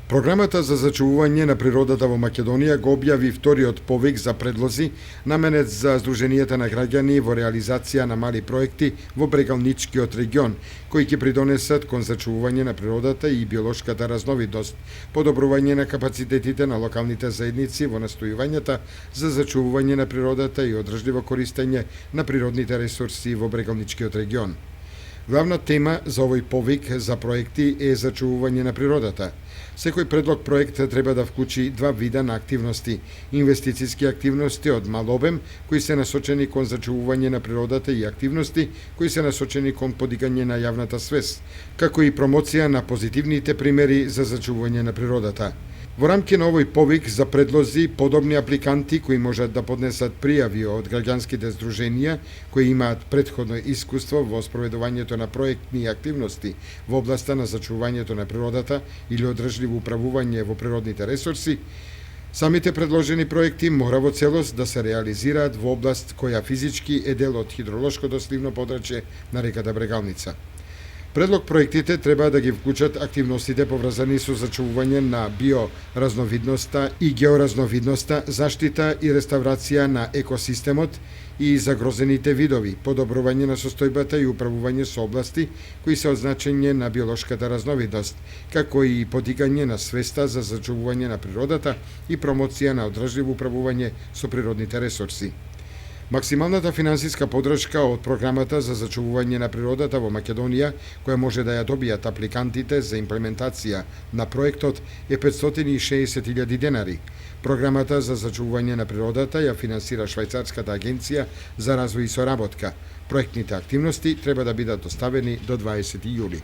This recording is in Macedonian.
Програмата за зачувување на природата во Македонија го објави вториот повик за предлози наменет за Сдруженијата на граѓани во реализација на мали проекти во брегалничкиот регион, кои ќе придонесат кон зачувување на природата и биолошката разновидност, подобрување на капацитетите на локалните заедници во настојувањата за зачувување на природата и одржливо користење на природните ресурси во брегалничкиот регион. Главна тема за овој повик за проекти е зачувување на природата. Секој предлог проект треба да вклучи два вида на активности: инвестициски активности од мал обем, кои се насочени кон зачувување на природата, и активности кои се насочени кон подигање на јавната свест, како и промоција на позитивните примери за зачувување на природата. Во рамки на овој повик за предлози, подобни апликанти кои можат да поднесат пријави од граѓанските здруженија кои имаат претходно искуство во спроведувањето на проектни активности во областа на зачувувањето на природата или одржливо управување во природните ресурси, самите предложени проекти мора во целост да се реализираат во област која физички е дел од хидролошкото сливно подрачје на реката Брегалница. Предлог проектите треба да ги вклучат активностите поврзани со зачувување на биоразновидноста и георазновидноста, заштита и реставрација на екосистемот и загрозените видови, подобрување на состојбата и управување со области кои се од значење на биолошката разновидност, како и подигање на свеста за зачувување на природата и промоција на одржливо управување со природните ресурси. Максималната финансиска поддршка од програмата за зачувување на природата во Македонија, која може да ја добијат апликантите за имплементација на проектот, е 560.000 денари. Програмата за зачувување на природата ја финансира Швајцарската агенција за развој и соработка. Проектните активности треба да бидат доставени до 20 јули.